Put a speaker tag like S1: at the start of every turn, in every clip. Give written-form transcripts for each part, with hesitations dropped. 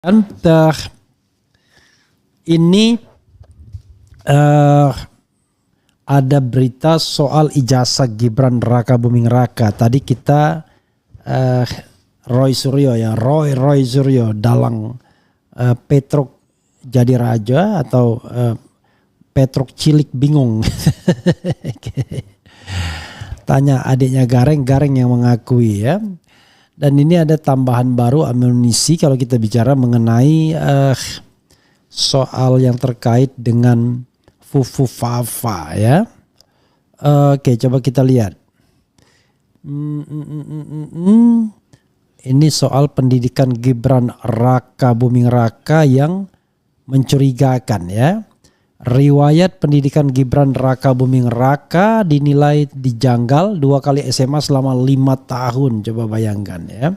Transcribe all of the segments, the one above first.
S1: Ini ada berita soal ijazah Gibran Raka Buming Raka. Tadi kita Roy Suryo dalang Petruk jadi raja atau Petruk cilik bingung. Tanya adiknya Gareng yang mengakui ya. Dan ini ada tambahan baru amunisi kalau kita bicara mengenai soal yang terkait dengan Fufu Fafa ya. Oke, coba kita lihat. Ini soal pendidikan Gibran Raka Buming Raka yang mencurigakan ya. Riwayat pendidikan Gibran Raka Buming Raka dinilai dijanggal, 2 kali SMA selama 5 tahun. Coba bayangkan ya.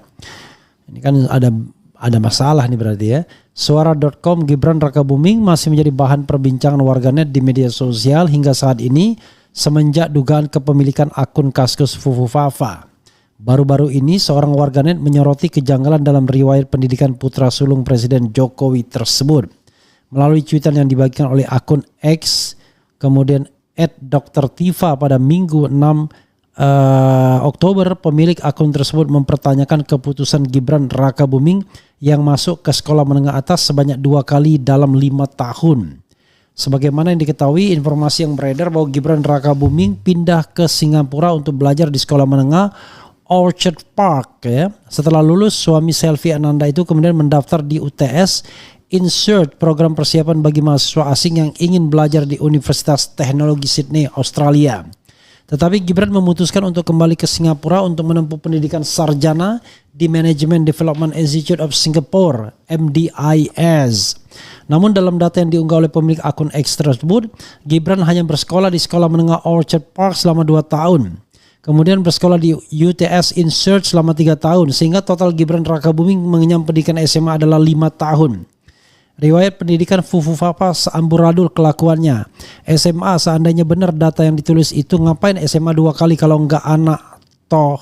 S1: Ini kan ada masalah nih berarti ya. Suara.com, Gibran Raka Buming masih menjadi bahan perbincangan warganet di media sosial hingga saat ini semenjak dugaan kepemilikan akun Kaskus Fufu Fafa. Baru-baru ini seorang warganet menyoroti kejanggalan dalam riwayat pendidikan putra sulung Presiden Jokowi tersebut. Melalui cuitan yang dibagikan oleh akun X, kemudian @Dr. Tifa pada Minggu 6 Oktober, pemilik akun tersebut mempertanyakan keputusan Gibran Raka Buming yang masuk ke sekolah menengah atas sebanyak 2 kali dalam 5 tahun. Sebagaimana yang diketahui, informasi yang beredar bahwa Gibran Raka Buming pindah ke Singapura untuk belajar di sekolah menengah Orchard Park ya. Setelah lulus, suami Selvi Ananda itu kemudian mendaftar di UTS Insert, program persiapan bagi mahasiswa asing yang ingin belajar di Universitas Teknologi Sydney, Australia. Tetapi Gibran memutuskan untuk kembali ke Singapura untuk menempuh pendidikan sarjana di Management Development Institute of Singapore, MDIS. Namun dalam data yang diunggah oleh pemilik akun X tersebut, Gibran hanya bersekolah di sekolah menengah Orchard Park selama 2 tahun. Kemudian bersekolah di UTS Insert selama 3 tahun, sehingga total Gibran Raka Buming mengenyam pendidikan SMA adalah 5 tahun. Riwayat pendidikan Fufu Fafa seamburadul kelakuannya. SMA seandainya benar data yang ditulis itu, ngapain SMA 2 kali kalau enggak anak toh.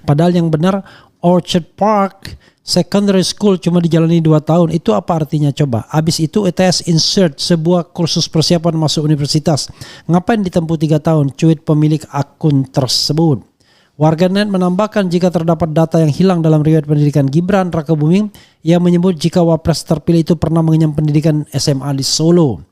S1: Padahal yang benar Orchard Park Secondary School cuma dijalani 2 tahun. Itu apa artinya coba? Habis itu UTS Insert, sebuah kursus persiapan masuk universitas. Ngapain ditempuh 3 tahun? Cuit pemilik akun tersebut. Warganet menambahkan jika terdapat data yang hilang dalam riwayat pendidikan Gibran Raka Buming yang menyebut jika wapres terpilih itu pernah mengenyam pendidikan SMA di Solo.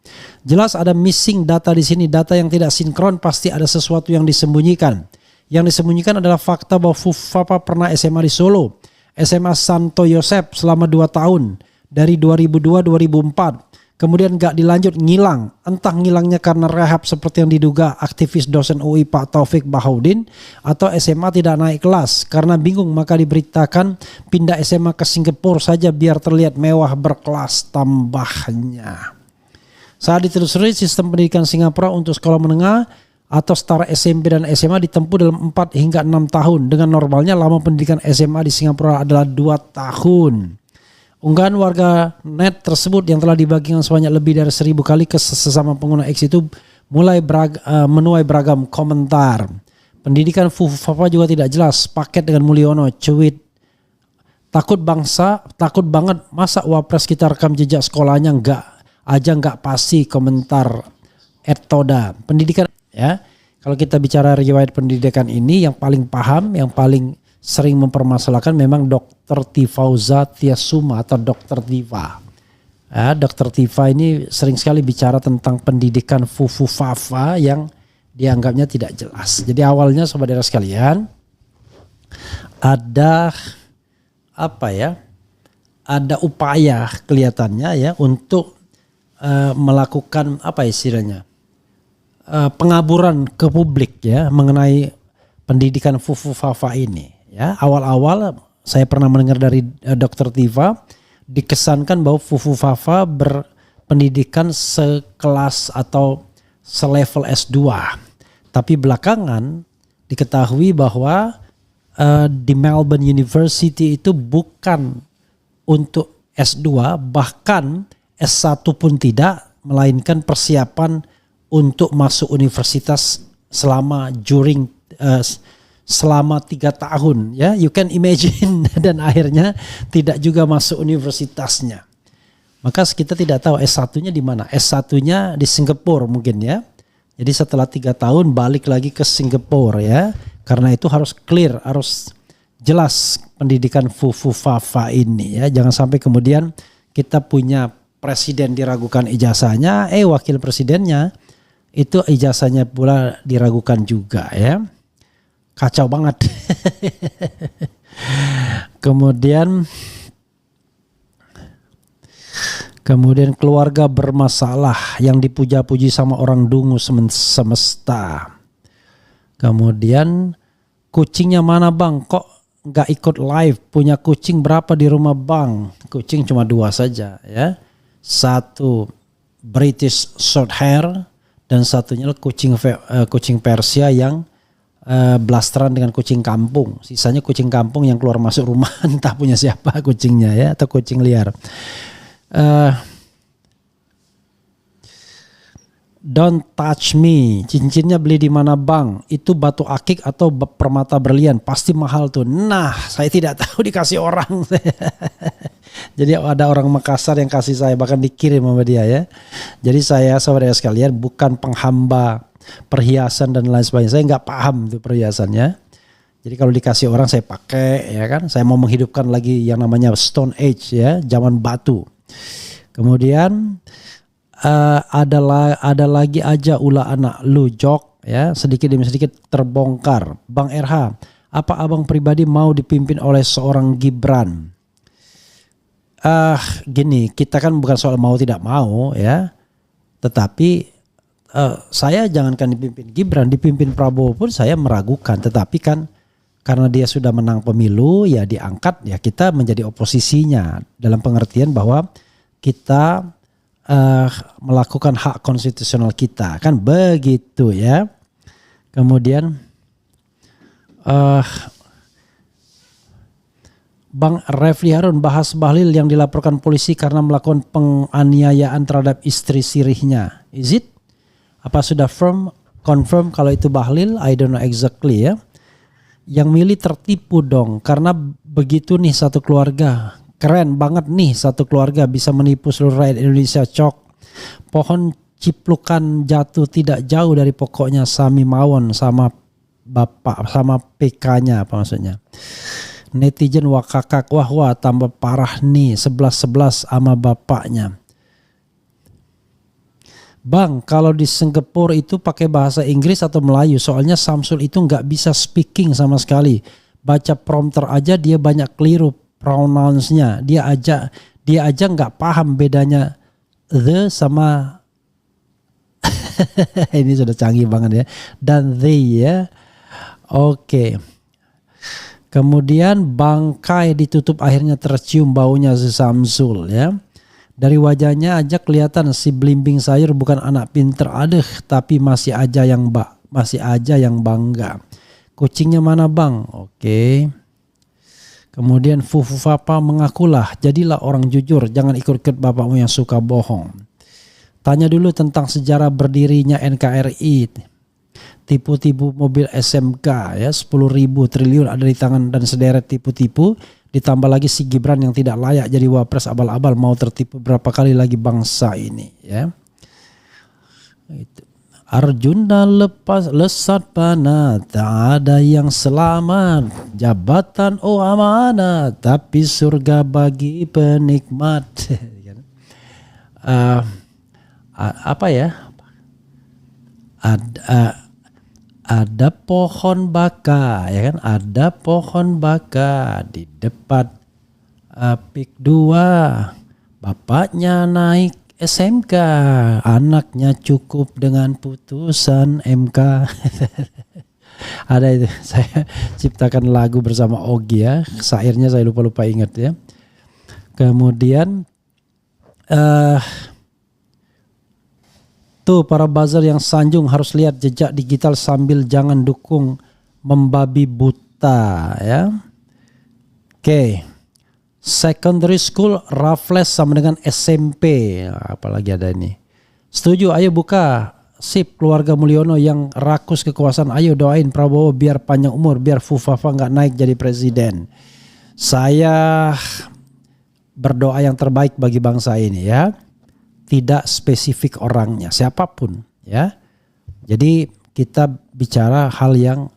S1: Jelas ada missing data di sini, data yang tidak sinkron, pasti ada sesuatu yang disembunyikan. Yang disembunyikan adalah fakta bahwa Fafa pernah SMA di Solo, SMA Santo Yosep selama 2 tahun dari 2002-2004. Kemudian gak dilanjut, ngilang. Entah ngilangnya karena rehab seperti yang diduga aktivis dosen UI Pak Taufik Bahaudin, atau SMA tidak naik kelas. Karena bingung maka diberitakan pindah SMA ke Singapura saja biar terlihat mewah berkelas, tambahnya. Saat ditelusuri, sistem pendidikan Singapura untuk sekolah menengah atau setara SMP dan SMA ditempuh dalam 4 hingga 6 tahun. Dengan normalnya lama pendidikan SMA di Singapura adalah 2 tahun. Unggahan warga net tersebut yang telah dibagikan sebanyak lebih dari 1000 kali ke sesama pengguna X itu mulai menuai beragam komentar. Pendidikan Fufu Fafa juga tidak jelas. Paket dengan Mulyono, cuit. Takut banget masa wapres kita rekam jejak sekolahnya nggak pasti, komentar Toda. Pendidikan ya. Kalau kita bicara riwayat pendidikan ini, yang paling paham, yang paling sering mempermasalahkan memang Dr. Tifauza Tiasuma atau Dr. Tifa. Ya, Dr. Tifa ini sering sekali bicara tentang pendidikan Fufu Fafa yang dianggapnya tidak jelas. Jadi awalnya saudara sekalian ada ada upaya kelihatannya ya untuk melakukan pengaburan ke publik ya mengenai pendidikan Fufu Fafa ini. Ya, awal-awal saya pernah mendengar dari Dr. Tifa dikesankan bahwa Fufu Fafa berpendidikan sekelas atau selevel S2. Tapi belakangan diketahui bahwa di Melbourne University itu bukan untuk S2, bahkan S1 pun tidak, melainkan persiapan untuk masuk universitas selama selama 3 tahun ya, you can imagine. Dan akhirnya tidak juga masuk universitasnya. Maka kita tidak tahu S1-nya di mana. S1-nya di Singapura mungkin ya. Jadi setelah 3 tahun balik lagi ke Singapura ya. Karena itu harus clear, harus jelas pendidikan Fufu Fafa ini ya. Jangan sampai kemudian kita punya presiden diragukan ijazahnya, wakil presidennya itu ijazahnya pula diragukan juga ya. Kacau banget. Kemudian keluarga bermasalah yang dipuja-puji sama orang dungu semesta. Kemudian kucingnya mana bang? Kok nggak ikut live? Punya kucing berapa di rumah bang? Kucing cuma 2 saja ya. Satu British Shorthair dan satunya kucing Persia yang blasteran dengan kucing kampung. Sisanya kucing kampung yang keluar masuk rumah entah punya siapa kucingnya ya, atau kucing liar. Don't touch me. Cincinnya beli di mana bang? Itu batu akik atau permata berlian? Pasti mahal tuh. Nah, saya tidak tahu, dikasih orang. Jadi ada orang Makassar yang kasih saya, bahkan dikirim sama dia ya. Jadi saya, saudara sekalian, bukan penghamba perhiasan dan lain sebagainya. Saya nggak paham itu perhiasannya. Jadi kalau dikasih orang saya pakai ya kan. Saya mau menghidupkan lagi yang namanya Stone Age ya, zaman batu. Kemudian ada lagi aja ulah anak lu Jok ya, sedikit demi sedikit terbongkar. Bang RH, apa abang pribadi mau dipimpin oleh seorang Gibran? Gini, kita kan bukan soal mau tidak mau ya, tetapi saya jangankan dipimpin Gibran, dipimpin Prabowo pun saya meragukan. Tetapi kan karena dia sudah menang pemilu ya diangkat, ya kita menjadi oposisinya dalam pengertian bahwa kita melakukan hak konstitusional kita, kan begitu ya. Kemudian Bang Refli Harun bahas Bahlil yang dilaporkan polisi karena melakukan penganiayaan terhadap istri sirihnya. Is it? Apa sudah confirm kalau itu Bahlil? I don't know exactly ya. Yang milih tertipu dong, karena begitu nih satu keluarga. Keren banget nih satu keluarga bisa menipu seluruh rakyat Indonesia, cok. Pohon ciplukan jatuh tidak jauh dari pokoknya, Sami Mawon sama bapak sama PK-nya apa maksudnya. Netizen wakakak wah tambah parah nih 11-11 sama bapaknya. Bang, kalau di Singapura itu pakai bahasa Inggris atau Melayu? Soalnya Samsul itu nggak bisa speaking sama sekali. Baca prompter aja dia banyak keliru pronounce-nya. Dia aja nggak paham bedanya the sama ini sudah canggih banget ya. Dan they ya. Oke. Kemudian bangkai ditutup akhirnya tercium baunya si Samsul ya. Dari wajahnya aja kelihatan si belimbing sayur bukan anak pinter, tapi masih aja yang bangga. Kucingnya mana bang? Oke. Kemudian Fufu Fapa mengakulah, jadilah orang jujur, jangan ikut-ikut bapakmu yang suka bohong. Tanya dulu tentang sejarah berdirinya NKRI. Tipu-tipu mobil SMK ya, 10.000 triliun ada di tangan dan sederet tipu-tipu. Ditambah lagi si Gibran yang tidak layak jadi wapres, abal-abal mau tertipu berapa kali lagi bangsa ini ya. Itu. Arjuna lepas lesat panah, tak ada yang selamat. Jabatan amanah, tapi surga bagi penikmat. Apa ya? Ada pohon baka, ya kan? Ada pohon baka di depan PIK 2. Bapaknya naik SMK, anaknya cukup dengan putusan MK. Ada itu, saya ciptakan lagu bersama Ogi ya. Syairnya saya lupa ingat ya. Kemudian tuh para buzzer yang sanjung harus lihat jejak digital sambil jangan dukung membabi buta ya. Oke. Secondary school Raffles sama dengan SMP. Apalagi ada ini. Setuju, ayo buka sip keluarga Mulyono yang rakus kekuasaan. Ayo doain Prabowo biar panjang umur, biar Fufafa nggak naik jadi presiden. Saya berdoa yang terbaik bagi bangsa ini ya. Tidak spesifik orangnya, siapapun ya. Jadi kita bicara hal yang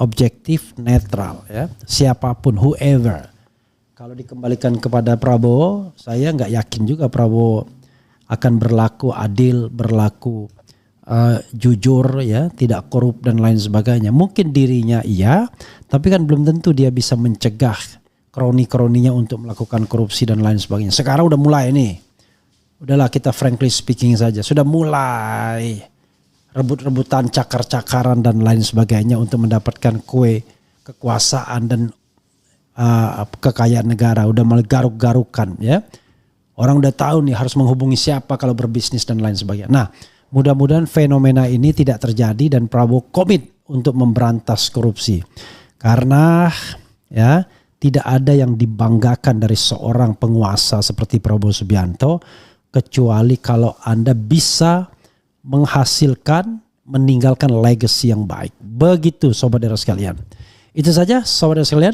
S1: objektif, netral ya. Siapapun, whoever. Kalau dikembalikan kepada Prabowo, saya nggak yakin juga Prabowo akan berlaku adil, berlaku jujur ya, tidak korup dan lain sebagainya. Mungkin dirinya iya, tapi kan belum tentu dia bisa mencegah kroni-kroninya untuk melakukan korupsi dan lain sebagainya. Sekarang udah mulai nih. Udahlah kita frankly speaking saja. Sudah mulai rebut-rebutan, cakar-cakaran dan lain sebagainya untuk mendapatkan kue kekuasaan dan kekayaan negara. Udah mulai garuk-garukan ya. Orang udah tahu nih harus menghubungi siapa kalau berbisnis dan lain sebagainya. Nah, mudah-mudahan fenomena ini tidak terjadi dan Prabowo komit untuk memberantas korupsi. Karena ya tidak ada yang dibanggakan dari seorang penguasa seperti Prabowo Subianto kecuali kalau Anda bisa menghasilkan, meninggalkan legacy yang baik. Begitu sobat era sekalian. Itu saja sobat era sekalian.